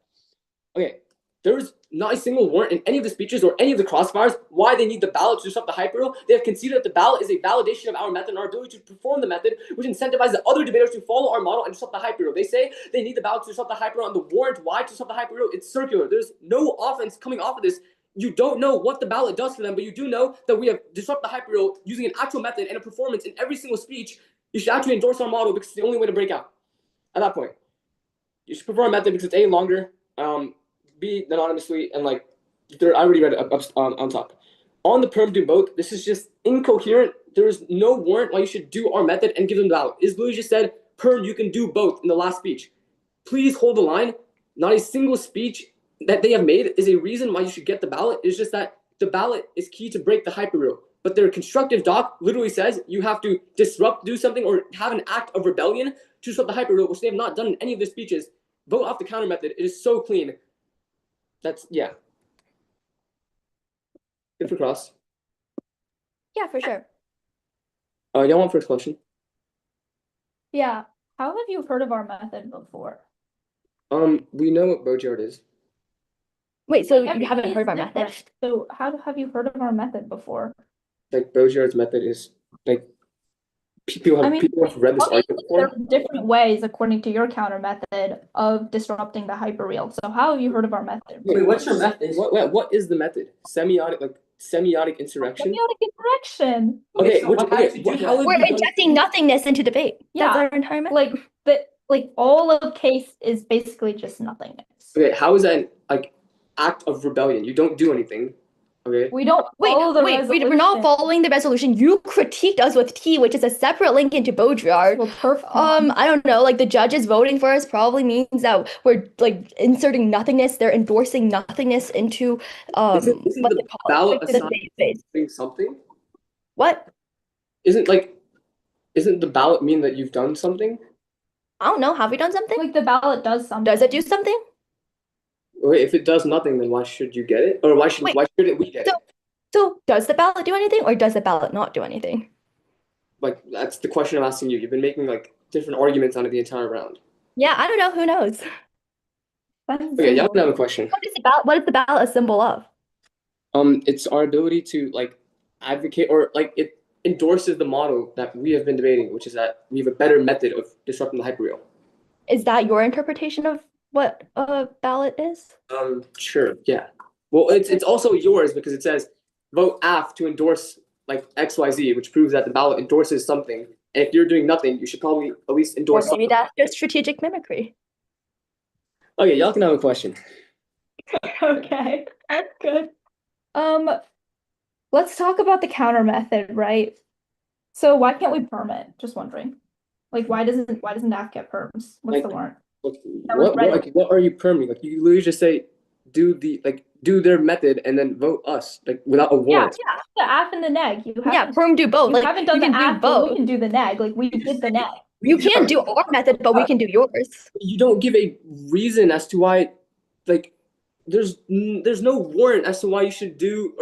C: Okay. There is not a single warrant in any of the speeches or any of the crossfires why they need the ballot to disrupt the hyperreal. They have conceded that the ballot is a validation of our method and our ability to perform the method, which incentivizes the other debaters to follow our model and disrupt the hyperreal. They say they need the ballot to disrupt the hyperreal, and the warrant why to disrupt the hyperreal, it's circular. There's no offense coming off of this. You don't know what the ballot does for them, but you do know that we have disrupted the hyperreal using an actual method and a performance in every single speech. You should actually endorse our model because it's the only way to break out. At that point, you should prefer a method because it's A, longer, B, anonymously, and I already read it up on top. On the perm do both, this is just incoherent. There is no warrant why you should do our method and give them the ballot. Is literally just said, perm, you can do both in the last speech. Please hold the line. Not a single speech that they have made is a reason why you should get the ballot. It's just that the ballot is key to break the hyperreal. But their constructive doc literally says you have to disrupt, do something, or have an act of rebellion to disrupt the hyperreal, which they have not done in any of their speeches. Vote off the counter method. It is so clean. That's, yeah. Good for cross.
A: Yeah, for sure.
C: Y'all want first question?
B: Yeah. How have you heard of our method before?
C: We know what Bodyard is.
A: Wait, so you
B: Everything
A: haven't
B: is
A: heard of our method?
B: different. So how have you heard of our method before?
C: Like Bodyard's method is people have read this argument
B: There
C: before.
B: are different ways according to your counter method of disrupting the hyperreal. So how have you heard of our method?
D: Wait, what's your method?
C: What is the method? Semiotic insurrection?
B: Semiotic insurrection.
C: Okay,
D: so how did you do that?
A: We're injecting nothingness into debate.
B: Yeah,
A: That's our entire method.
B: Like all of case is basically just nothingness.
C: Okay, how is that an act of rebellion? You don't do anything. Okay.
B: We don't follow the resolution.
A: We're not following the resolution. You critiqued us with T, which is a separate link into Baudrillard.
B: Well, perfect.
A: I don't know, the judges voting for us probably means that we're inserting nothingness. They're endorsing nothingness into
C: Isn't
A: what
C: the
A: they call
C: ballot
A: the
C: assigned
A: debate space.
C: doing something?
A: What?
C: Isn't the ballot mean that you've done something?
A: I don't know. Have we done something?
B: Like the ballot does something.
A: Does it do something?
C: Wait, if it does nothing, then why should you get it? Or why shouldn't we get it?
A: So does the ballot do anything, or does the ballot not do anything?
C: That's the question I'm asking you. You've been making different arguments on it the entire round.
A: Yeah, I don't know. Who knows?
C: Okay, y'all have a question.
A: What is the ballot a symbol of?
C: It's our ability to advocate or it endorses the model that we have been debating, which is that we have a better method of disrupting the hyperreal.
A: Is that your interpretation of what a ballot is?
C: Sure, yeah. Well, it's also yours because it says vote AF to endorse XYZ, which proves that the ballot endorses something. And if you're doing nothing, you should probably at least endorse
A: Or maybe
C: something.
A: that's just strategic mimicry.
C: Okay, y'all can have a question.
B: Okay, that's good. Let's talk about the counter method, right? So why can't we perm it? Just wondering. Why doesn't DAF get perms? What's the warrant?
C: What are you permitting? You literally just say do their method and then vote us without a warrant.
B: Yeah, the AF and the neg.
A: Perm do both.
B: You haven't done the AF, but we
A: both.
B: can do the neg. We did the neg.
A: You can't do our method, but we can do yours.
C: You don't give a reason as to why, there's no warrant as to why you should do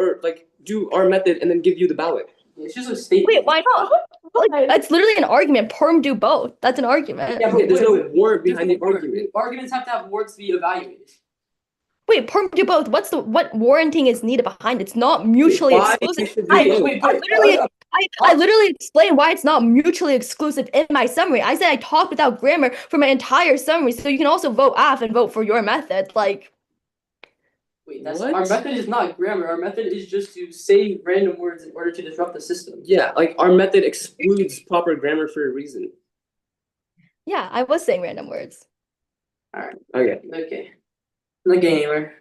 C: our method and then give you the ballot.
D: It's just a statement.
A: Wait, why not? Like, it's literally an argument. Perm do both. That's an argument.
D: Yeah,
C: Okay, there's no warrant behind the
D: There's-
C: argument.
D: Arguments have to have warrants to be evaluated.
A: Wait, perm do both. What warranting is needed behind it? It's not mutually
C: Why you
A: exclusive.
C: should do both.
A: I literally explained why it's not mutually exclusive in my summary. I said I talked without grammar for my entire summary, so you can also vote AF and vote for your method. Like,
D: Wait, that's
C: What?
D: our method is not grammar. Our method is just to say random words in order to disrupt the system.
C: Yeah, like our method excludes proper grammar for a reason.
A: yeah, I was saying random words.
C: Okay.
D: Okay. The gamer.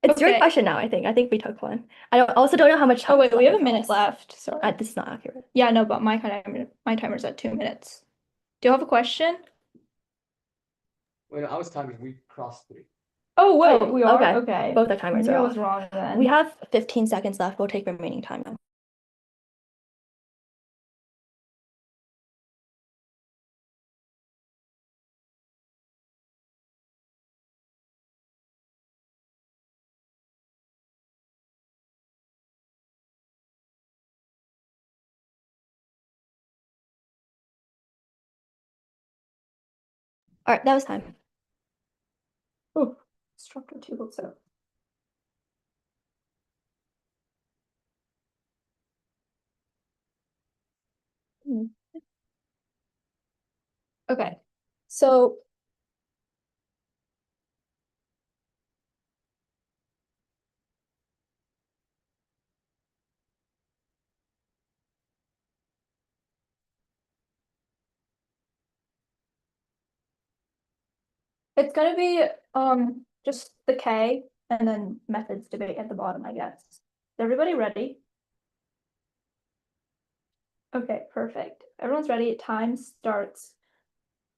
A: It's your
F: Okay.
A: question now. I think we took one. Also don't know how much
F: Oh
A: time.
F: wait, we have a minute left. Sorry.
A: This is not accurate.
F: Yeah, no, but my timer's at 2 minutes. Do you have a question?
C: Wait, I was timing. We crossed 3.
F: Oh wait,
A: Oh,
F: we are
A: okay.
F: okay.
A: Both our timers
F: Maybe
A: are
F: I was
A: off.
F: wrong then.
A: We have 15 seconds left. We'll take remaining time now. All right, that was time.
F: Oh, structure 2 looks up. Okay, so it's gonna be just the K and then methods debate at the bottom, I guess. Is everybody ready? Okay, perfect. Everyone's ready. Time starts.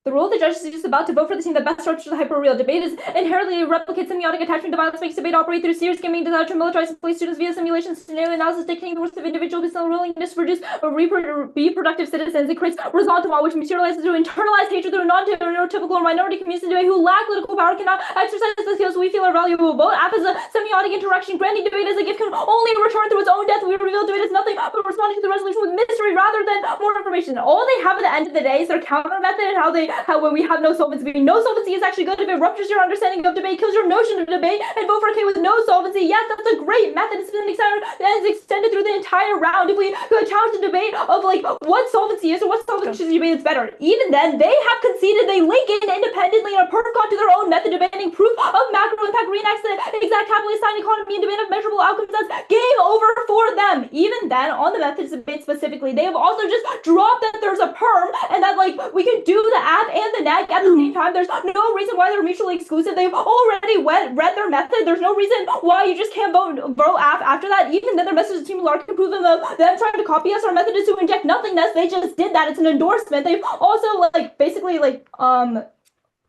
F: The rule of the judge is just about to vote for the team that best structures the hyperreal. Debate is inherently replicates semiotic attachment. The violence makes debate operate through serious gaming desire to militarize and place students via simulation scenario analysis, dictating the worst of individual based on willingness to produce reproductive citizens. It creates ressentiment, which materializes through internalized hatred through non-neurotypical or minority communities in debate who lack political power cannot exercise the skills we feel are valuable. Vote app is a semiotic interaction. Granting debate as a gift can only return through its own death. We reveal debate as nothing but responding to the resolution with mystery rather than more information. All they have at the end of the day is their counter method and how when we have no solvency. No solvency is actually good if it ruptures your understanding of debate, kills your notion of debate, and vote for a K with no solvency. Yes, that's a great method. It's been extended through the entire round. If we could challenge the debate of like what solvency is or what solvency debate is better, even then they have conceded they link in independently and are perfect to their own method, debating proof of macro impact reenacts the exact capitalist sign economy and debate of measurable outcomes. That's game over for them. Even then, on the methods debate specifically, they have also just dropped that there's a perm and that like we can do the app and the neg at the same time. There's no reason why they're mutually exclusive. They've already read their method. There's no reason why you just can't vote app after that. Even then, their message seems large can prove them trying to copy us. Our method is to inject nothingness. They just did that. It's an endorsement. They've also like basically like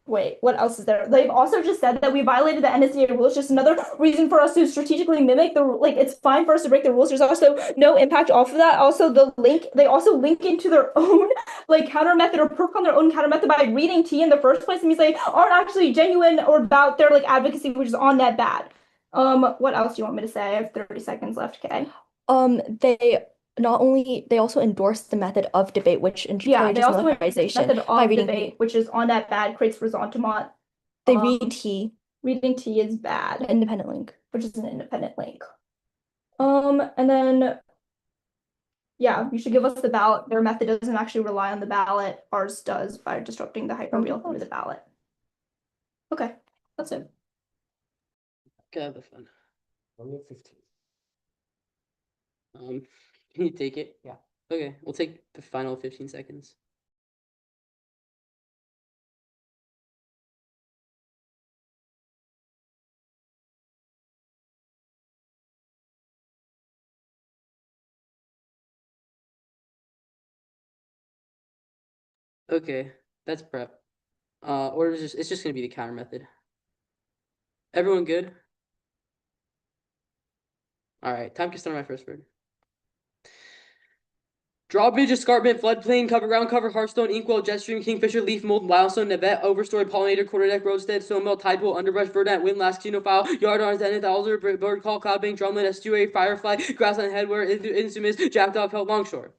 F: wait, what else is there? They've also just said that we violated the NSDA rules. Just another reason for us to strategically mimic the like. It's fine for us to break the rules. There's also no impact off of that. Also, the link they also link into their own like counter method or perk on their own counter method by reading T in the first place. It means they aren't actually genuine or about their like advocacy, which is on that bad. What else do you want me to say? I have 30 seconds left. Okay.
A: They also endorse the method of debate, which encourages
F: they also
A: militarization
F: method
A: by
F: of
A: reading
F: debate,
A: T.
F: which is on that bad, creates ressentiment.
A: They read T,
F: Reading T is bad,
A: independent link.
F: which is an independent link. And then yeah, you should give us the ballot. Their method doesn't actually rely on the ballot. Ours does by disrupting the hyperreal through the ballot. Okay, that's it.
D: Okay, have fun.
C: Only 15.
D: Can you take it?
C: Yeah.
D: Okay, we'll take the final 15 seconds. Okay, that's prep. Or it's just gonna be the counter method. Everyone good? All right, time to start my first word. Drawbridge, escarpment, floodplain, cover ground cover, hearthstone, inkwell, jet stream, kingfisher, leaf mold, milestone, nevet, overstory, pollinator, quarterdeck, roadstead, snowmelt, tidepool, underbrush, verdant, windlass, xenophile, yardarn, zenith, alder, bird call, cloudbank, drumlet, estuary, firefly, grassland, headwear, insumus, jackdaw, pelt, longshore.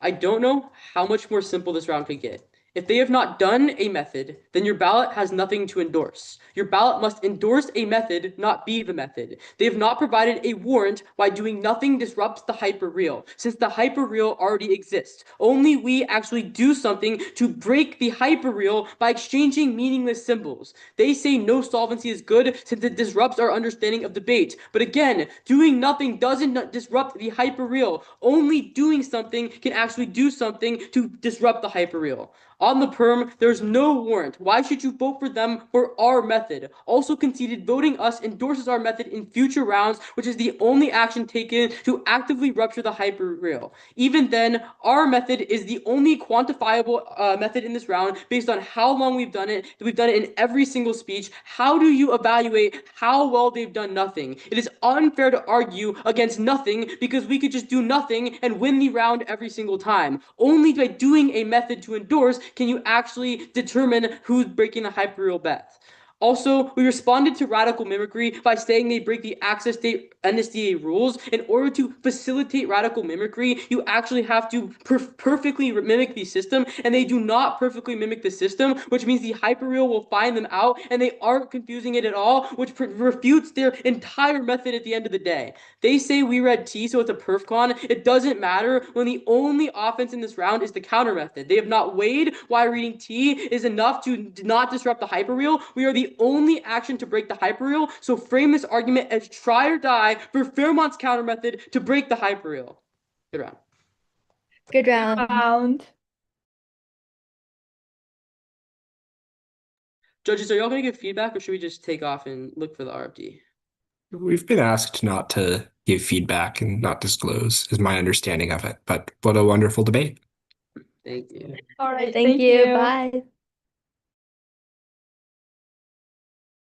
D: I don't know how much more simple this round could get. If they have not done a method, then your ballot has nothing to endorse. Your ballot must endorse a method, not be the method. They have not provided a warrant why doing nothing disrupts the hyperreal, since the hyperreal already exists. Only we actually do something to break the hyperreal by exchanging meaningless symbols. They say no solvency is good since it disrupts our understanding of debate. But again, doing nothing doesn't disrupt the hyperreal. Only doing something can actually do something to disrupt the hyperreal. On the perm, there's no warrant. Why should you vote for them for our method? Also conceded voting us endorses our method in future rounds, which is the only action taken to actively rupture the hyperreal. Even then, our method is the only quantifiable method in this round based on how long we've done it. We've done it in every single speech. How do you evaluate how well they've done nothing? It is unfair to argue against nothing because we could just do nothing and win the round every single time. Only by doing a method to endorse can you actually determine who's breaking the hyperreal bet. Also, we responded to radical mimicry by saying they break the access date NSDA rules. In order to facilitate radical mimicry, you actually have to perfectly mimic the system, and they do not perfectly mimic the system, which means the hyperreal will find them out, and they aren't confusing it at all, which refutes their entire method at the end of the day. They say we read T, so it's a perf con. It doesn't matter when the only offense in this round is the counter method. They have not weighed why reading T is enough to not disrupt the hyperreal. We are the only action to break the hyperreal, so frame this argument as try or die for Fairmont's counter method to break the hyperreal. Good round.
A: Good round.
D: Judges, are y'all gonna give feedback or should we just take off and look for the RFD?
E: We've been asked not to give feedback and not disclose, is my understanding of it. But what a wonderful debate.
D: Thank you.
F: All right,
A: Thank you. Bye.